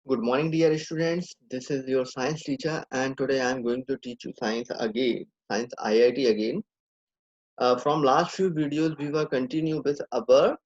Good morning, dear students. This is your science teacher, and today I am going to teach you science again, science IIT again. From last few videos, we were continue with our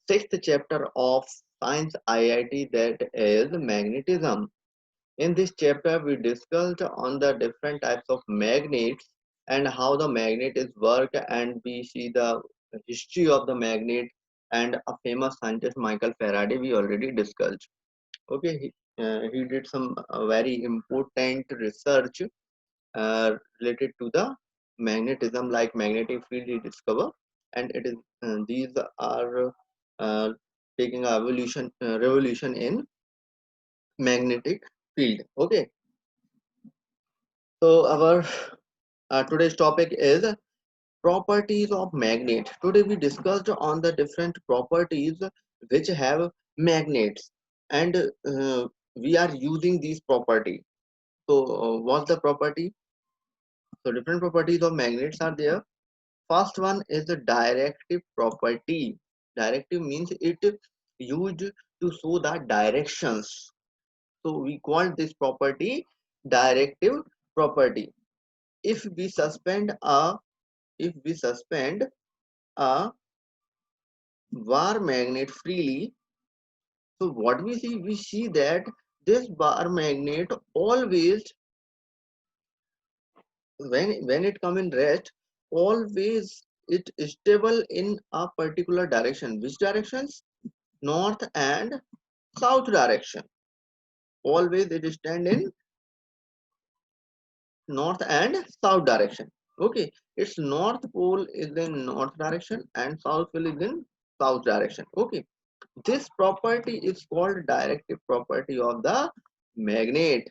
sixth chapter of science IIT, that is magnetism. In this chapter, we discussed on the different types of magnets and how the magnet is work, and we see the history of the magnet and a famous scientist Michael Faraday we already discussed. Okay, he did some very important research related to the magnetism, like magnetic field he discovered, and it is these are uh, taking a revolution in magnetic field. Okay, so our today's topic is properties of magnet. Today we discussed on the different properties which have magnets, and we are using these property. So, what's the property? So, different properties of magnets are there. First one is the directive property. Directive means it used to show the directions. So, we call this property directive property. If we suspend a if we suspend a bar magnet freely, so what we see that this bar magnet always, when it come in rest, always it is stable in a particular direction. Which directions? North and south direction. Always it stand in north and south direction. Okay, its north pole is in north direction and south pole is in south direction. Okay, this property is called directive property of the magnet.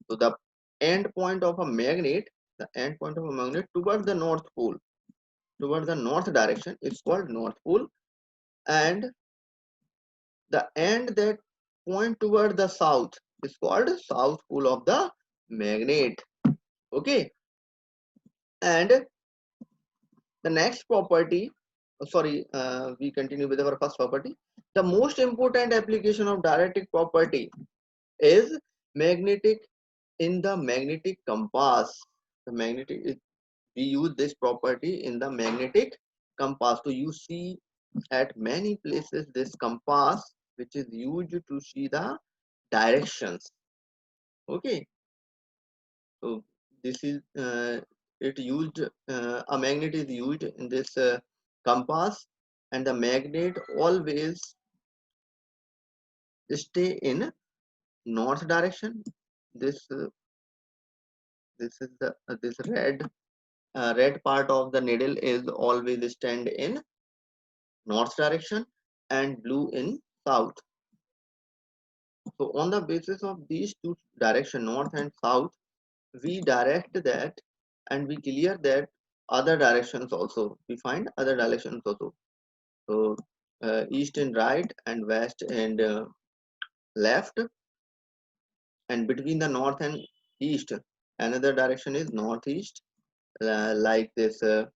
So the end point of a magnet, the end point of a magnet towards the north pole, towards the north direction, is called north pole, and the end that point toward the south is called south pole of the magnet. Okay, and the next property, we continue with our first property. The most important application of directive property is magnetic in the magnetic compass. The magnetic is, we use this property in the magnetic compass. So you see at many places this compass which is used to see the directions. Okay, so this is it used a magnet is used in this compass, and the magnet always stay in north direction. This uh, this is the uh, this red part of the needle is always stand in north direction and blue in south. So on the basis of these two direction, north and south, we direct that and we clear that other directions also. We find other directions also. So east and right and west and left, and between the north and east, another direction is northeast. Like this, here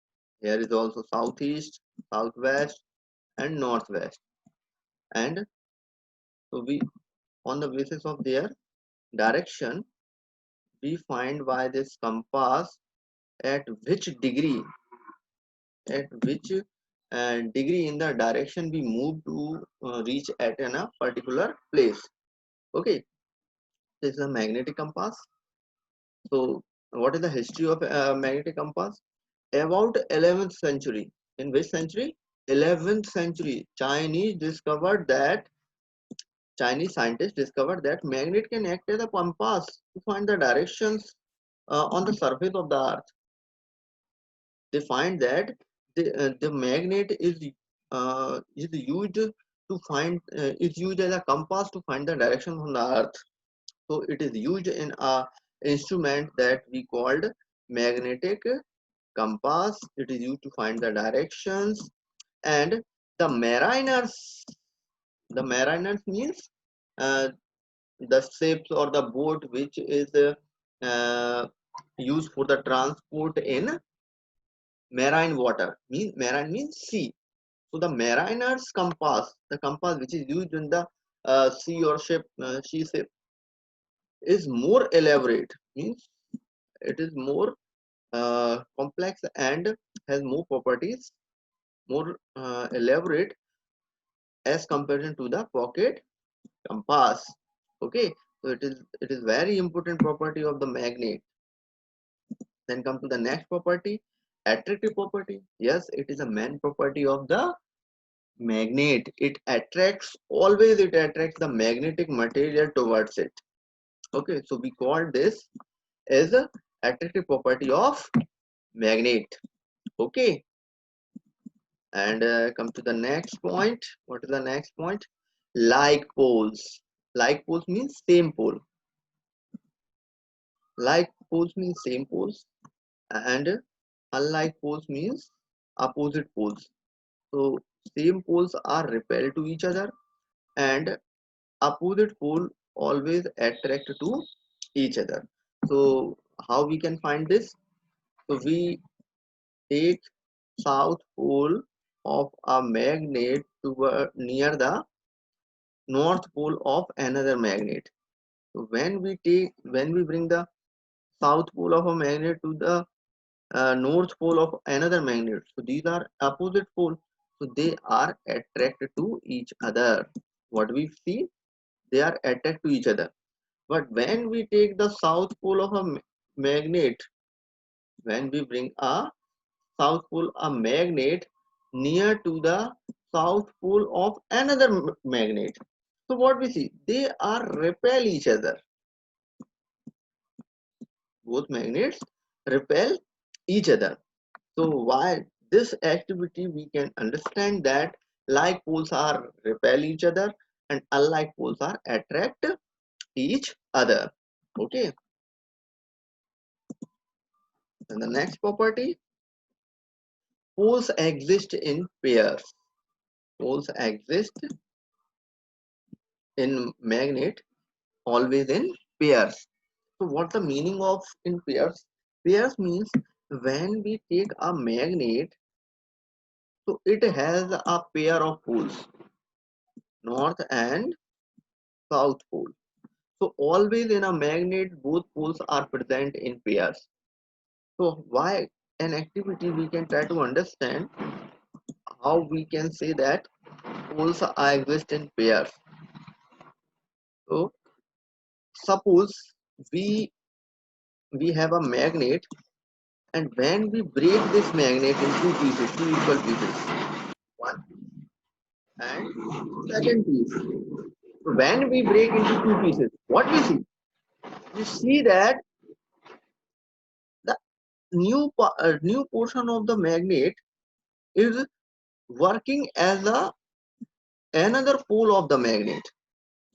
is also southeast, southwest, and northwest. And so we, on the basis of their direction, we find by this compass at which degree, at which degree in the direction we move to reach at in a particular place. Okay, this is a magnetic compass. So what is the history of magnetic compass? About 11th century. In which century? 11th century. Chinese scientists discovered that magnet can act as a compass to find the directions on the surface of the earth. They find that the magnet is used to find is used as a compass to find the direction on the earth. So it is used in a instrument that we called magnetic compass. It is used to find the directions. And the mariners means uh, the ships or the boat which is uh, used for the transport in marine water. Marine means sea. So the mariner's compass, the compass which is used in the sea or ship, is more elaborate, means it is more complex and has more properties, more elaborate as compared to the pocket compass. Okay, so it is very important property of the magnet. Then come to the next property, attractive property. Yes, it is a main property of the magnet. It attracts, always it attracts the magnetic material towards it. Okay, so we call this as a attractive property of magnet. Okay, and come to the next point. What is the next point? Like poles. Like poles means same pole. Like poles means same poles, and unlike poles means opposite poles. So same poles are repel to each other, and opposite pole always attract to each other. So how we can find this? So we take south pole of a magnet toward near the north pole of another magnet. So when we bring the south pole of a magnet to the north pole of another magnet, so these are opposite poles, so they are attracted to each other. What we see, they are attracted to each other. But when we take the south pole of a magnet, when we bring a south pole a magnet near to the south pole of another magnet, so what we see, they are repel each other. Both magnets repel each other. So why this activity, we can understand that like poles are repel each other and unlike poles are attract each other. Okay, and the next property, poles exist in pairs. Poles exist in magnet always in pairs. So what's the meaning of in pairs? Pairs means when we take a magnet, so it has a pair of poles, north and south pole. So always in a magnet, both poles are present in pairs. So why an activity, we can try to understand how we can say that poles are exist in pairs. So suppose we we have a magnet, and when we break this magnet in two pieces, two equal pieces, one and second piece. So when we break into two pieces, what we see? We see that the new portion of the magnet is working as a another pole of the magnet.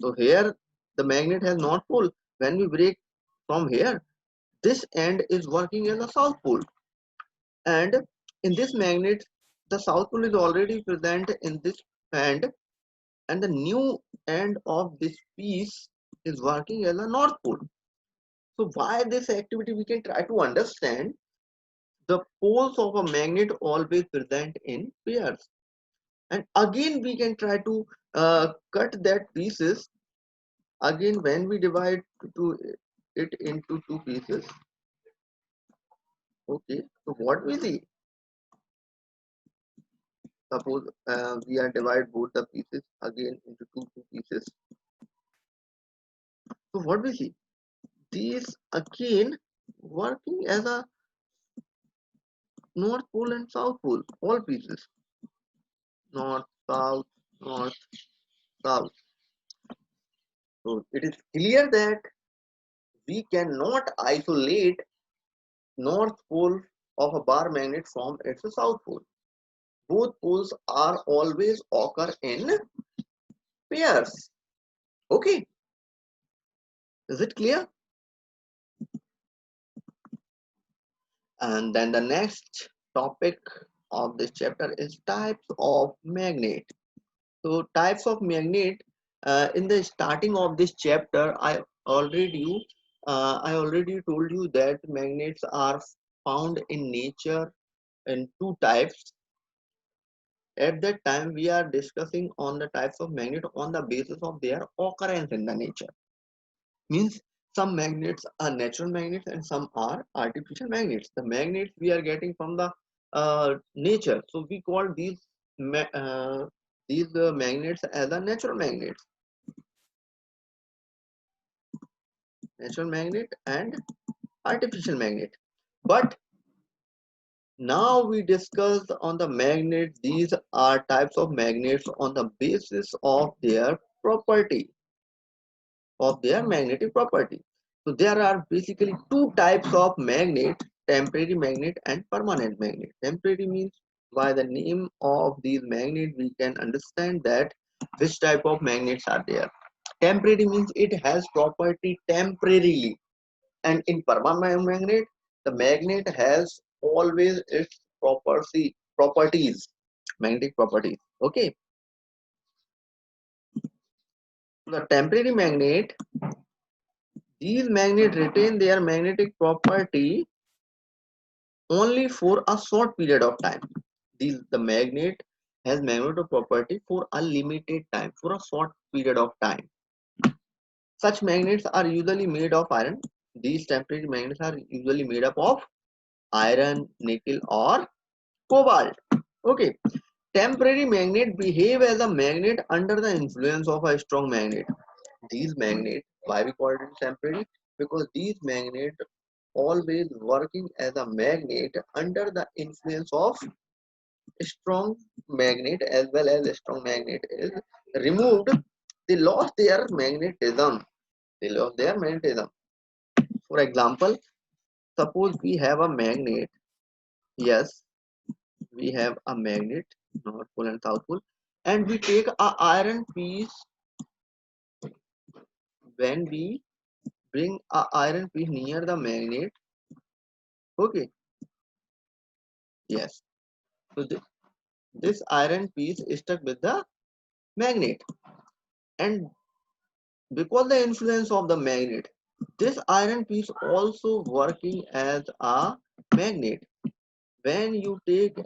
So here the magnet has not pole. When we break from here, this end is working as a south pole, and in this magnet the south pole is already present in this end, and the new end of this piece is working as a north pole. So why this activity, we can try to understand the poles of a magnet always present in pairs. And again we can try to cut that pieces. Again when we divide to it into two pieces, okay, so what we see, suppose we are divide both the pieces again into two pieces, so what we see, these again working as a north pole and south pole, all pieces, north south, north south. So it is clear that we cannot isolate north pole of a bar magnet from its south pole. Both poles are always occur in pairs. Okay, is it clear? And then the next topic of this chapter is types of magnet. So types of magnet, in the starting of this chapter, I already told you that magnets are found in nature in two types. At that time, we are discussing on the types of magnet on the basis of their occurrence in the nature. Means Some magnets are natural magnets and some are artificial magnets. The magnets we are getting from the nature, so we call these magnets as a natural magnet and artificial magnet. But now we discussed on the magnets. These are types of magnets on the basis of their property, of their magnetic property. So there are basically two types of magnet: temporary magnet and permanent magnet. Temporary means, by the name of these magnets we can understand that which type of magnets are there. Temporary means it has property temporarily, and in permanent magnet the magnet has always its properties, magnetic properties. Okay, the temporary magnet, these magnets retain their magnetic property only for a short period of time. The magnet has magnetic property for a limited time, for a short period of time. Such magnets are usually made of iron. These temporary magnets are usually made up of iron, nickel, or cobalt. Okay, temporary magnet behave as a magnet under the influence of a strong magnet. These magnets, why we call it temporary? Because these magnets always working as a magnet under the influence of strong magnet. As well as a strong magnet is removed, they lost their magnetism. They lost their magnetism. For example, suppose we have a magnet. Yes, we have a magnet, north pole and south pole, and we take a iron piece. When we bring a iron piece near the magnet, okay, yes, so this iron piece is stuck with the magnet, and because the influence of the magnet, this iron piece also working as a magnet. When you take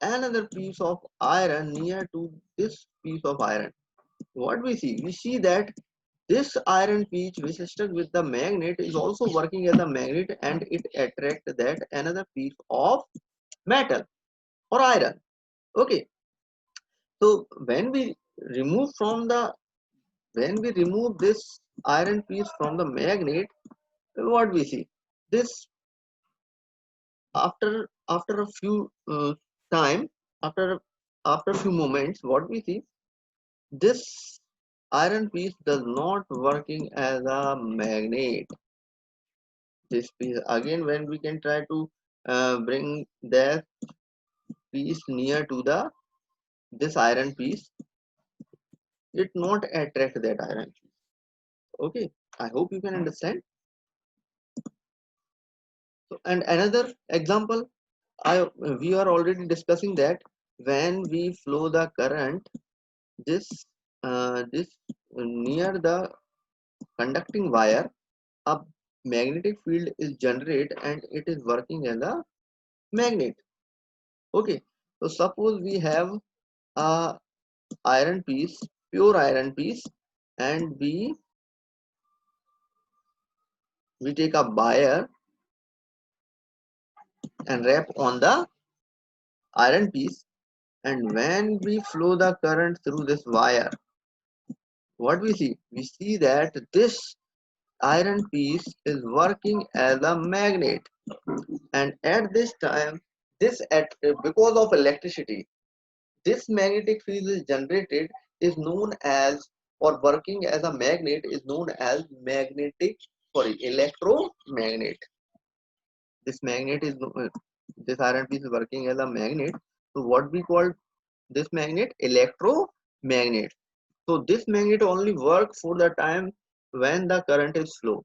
another piece of iron near to this piece of iron, what we see? We see that this iron piece which is stuck with the magnet is also working as a magnet, and it attracts that another piece of metal or iron. Okay, so remove from the when we remove this iron piece from the magnet, what we see? This, after a few time, after after few moments, what we see? This iron piece does not working as a magnet. This piece again, when we can try to bring that piece near to the this iron piece, it not attract that iron piece. Okay, I hope you can understand. So, and another example, we are already discussing that when we flow the current, this near the conducting wire, a magnetic field is generated and it is working as a magnet. Okay, so suppose we have a iron piece, pure iron piece, and we take a wire and wrap on the iron piece, and when we flow the current through this wire, what we see? We see that this iron piece is working as a magnet, and at this time, because of electricity, this magnetic field is generated, is known as, or working as a magnet, is known as electromagnet. This magnet is this iron piece is working as a magnet. So what we call this magnet? Electromagnet. So this magnet only works for the time when the current is slow.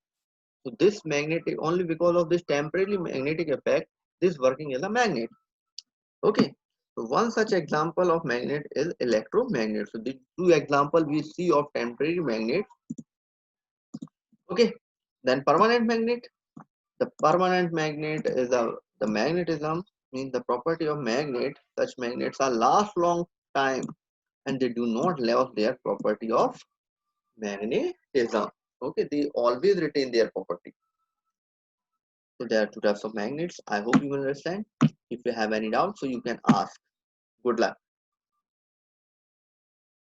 So this magnetic, only because of this temporary magnetic effect, this working as a magnet. Okay. So one such example of magnet is electromagnet. So the two example we see of temporary magnet. Okay. Then permanent magnet. The permanent magnet is the magnetism, means the property of magnet. Such magnets are last long time and they do not lose their property of magnetism. Okay, they always retain their property. So there are two types of magnets. I hope you will understand. If you have any doubt, so you can ask. Good luck.